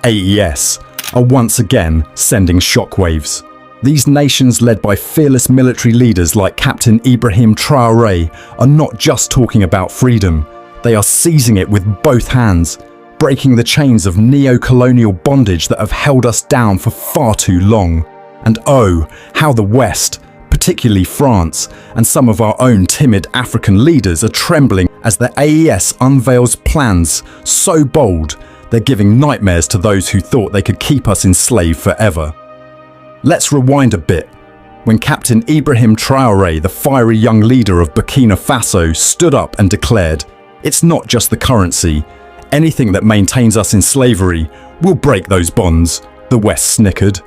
AES, are once again sending shockwaves. These nations, led by fearless military leaders like Captain Ibrahim Traoré, are not just talking about freedom. They are seizing it with both hands, breaking the chains of neo-colonial bondage that have held us down for far too long. And oh, how the West, particularly France, and some of our own timid African leaders are trembling as the AES unveils plans so bold they're giving nightmares to those who thought they could keep us enslaved forever. Let's rewind a bit. When Captain Ibrahim Traoré, the fiery young leader of Burkina Faso, stood up and declared, "It's not just the currency. Anything that maintains us in slavery will break those bonds," the West snickered.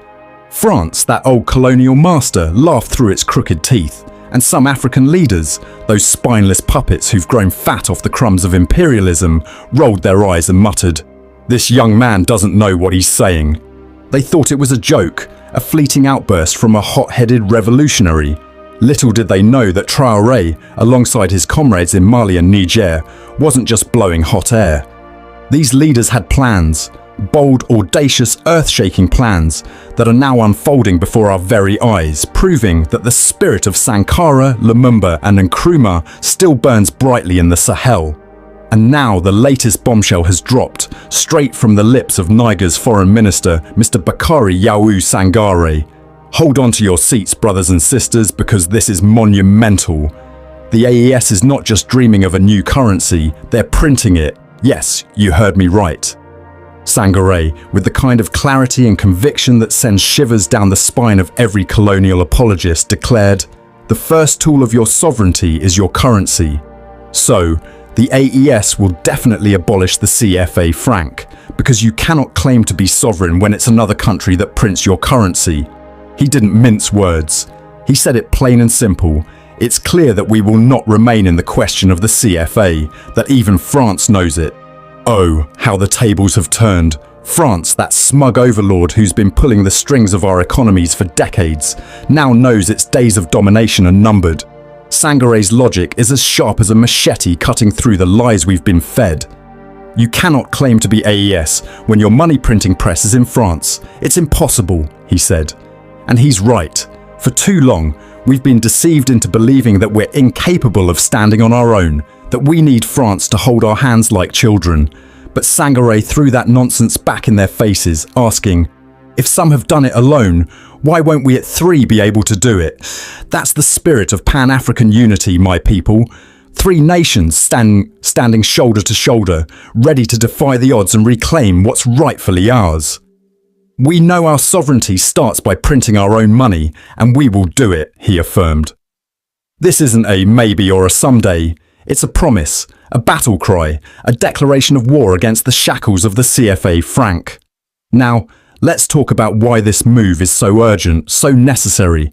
France, that old colonial master, laughed through its crooked teeth, and some African leaders, those spineless puppets who've grown fat off the crumbs of imperialism, rolled their eyes and muttered, "This young man doesn't know what he's saying." They thought it was a joke, a fleeting outburst from a hot-headed revolutionary. Little did they know that Traoré, alongside his comrades in Mali and Niger, wasn't just blowing hot air. These leaders had plans, bold, audacious, earth-shaking plans that are now unfolding before our very eyes, proving that the spirit of Sankara, Lumumba and Nkrumah still burns brightly in the Sahel. And now the latest bombshell has dropped, straight from the lips of Niger's foreign minister, Mr. Bakary Yahou Sangaré. Hold on to your seats, brothers and sisters, because this is monumental. The AES is not just dreaming of a new currency, they're printing it. Yes, you heard me right. Sangaré, with the kind of clarity and conviction that sends shivers down the spine of every colonial apologist, declared, "The first tool of your sovereignty is your currency." So, the AES will definitely abolish the CFA franc, because you cannot claim to be sovereign when it's another country that prints your currency. He didn't mince words. He said it plain and simple. It's clear that we will not remain in the question of the CFA, that even France knows it. Oh, how the tables have turned. France, that smug overlord who's been pulling the strings of our economies for decades, now knows its days of domination are numbered. Sangaré's logic is as sharp as a machete cutting through the lies we've been fed. You cannot claim to be AES when your money printing press is in France. It's impossible, he said. And he's right. For too long, we've been deceived into believing that we're incapable of standing on our own, that we need France to hold our hands like children. But Sangaré threw that nonsense back in their faces, asking, "If some have done it alone, why won't we at three be able to do it?" That's the spirit of Pan-African unity, my people. Three nations standing shoulder to shoulder, ready to defy the odds and reclaim what's rightfully ours. We know our sovereignty starts by printing our own money, and we will do it, he affirmed. This isn't a maybe or a someday. It's a promise, a battle cry, a declaration of war against the shackles of the CFA franc. Now, let's talk about why this move is so urgent, so necessary.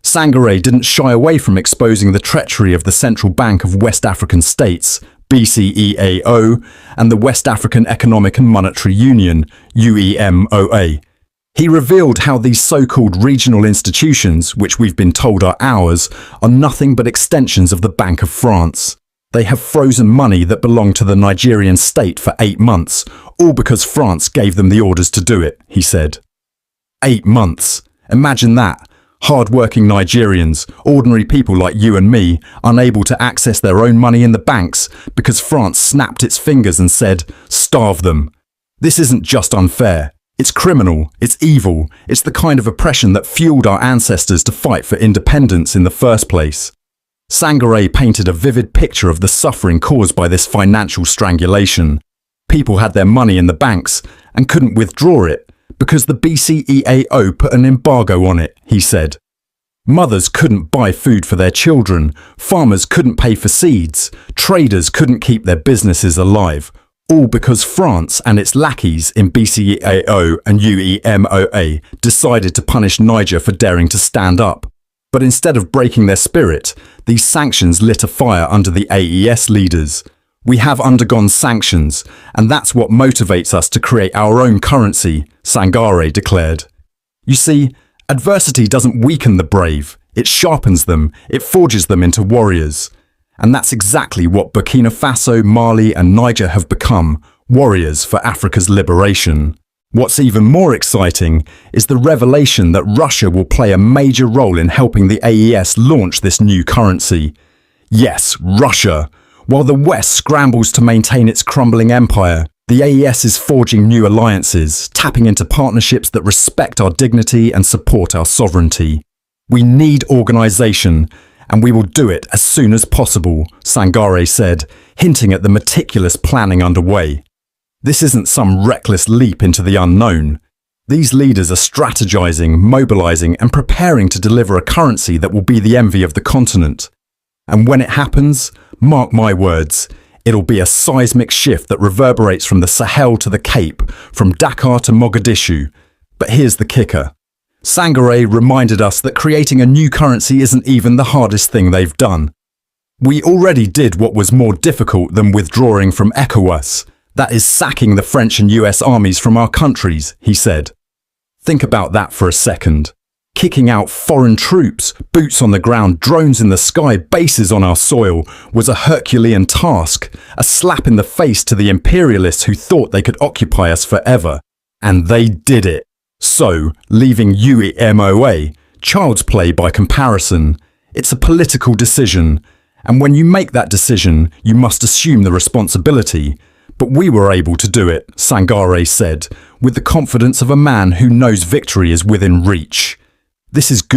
Sangaré didn't shy away from exposing the treachery of the Central Bank of West African States, BCEAO, and the West African Economic and Monetary Union, UEMOA. He revealed how these so-called regional institutions, which we've been told are ours, are nothing but extensions of the Bank of France. They have frozen money that belonged to the Nigerian state for 8 months, all because France gave them the orders to do it, he said. 8 months. Imagine that. Hard-working Nigerians, ordinary people like you and me, unable to access their own money in the banks because France snapped its fingers and said, "Starve them." This isn't just unfair. It's criminal, it's evil, it's the kind of oppression that fueled our ancestors to fight for independence in the first place. Sangaré painted a vivid picture of the suffering caused by this financial strangulation. People had their money in the banks and couldn't withdraw it because the BCEAO put an embargo on it, he said. Mothers couldn't buy food for their children, farmers couldn't pay for seeds, traders couldn't keep their businesses alive. All because France and its lackeys in BCEAO and UEMOA decided to punish Niger for daring to stand up. But instead of breaking their spirit, these sanctions lit a fire under the AES leaders. We have undergone sanctions, and that's what motivates us to create our own currency, Sangaré declared. You see, adversity doesn't weaken the brave, it sharpens them, it forges them into warriors. And that's exactly what Burkina Faso, Mali and Niger have become, warriors for Africa's liberation. What's even more exciting is the revelation that Russia will play a major role in helping the AES launch this new currency. Yes, Russia. While the West scrambles to maintain its crumbling empire, the AES is forging new alliances, tapping into partnerships that respect our dignity and support our sovereignty. We need organisation, and we will do it as soon as possible, Sangare said, hinting at the meticulous planning underway. This isn't some reckless leap into the unknown. These leaders are strategizing, mobilizing, and preparing to deliver a currency that will be the envy of the continent. And when it happens, mark my words, it'll be a seismic shift that reverberates from the Sahel to the Cape, from Dakar to Mogadishu. But here's the kicker. Sangare reminded us that creating a new currency isn't even the hardest thing they've done. We already did what was more difficult than withdrawing from ECOWAS. That is sacking the French and US armies from our countries, he said. Think about that for a second. Kicking out foreign troops, boots on the ground, drones in the sky, bases on our soil was a Herculean task, a slap in the face to the imperialists who thought they could occupy us forever. And they did it. So, leaving UEMOA, child's play by comparison. It's a political decision. And when you make that decision, you must assume the responsibility. But we were able to do it, Sangare said, with the confidence of a man who knows victory is within reach. This is good.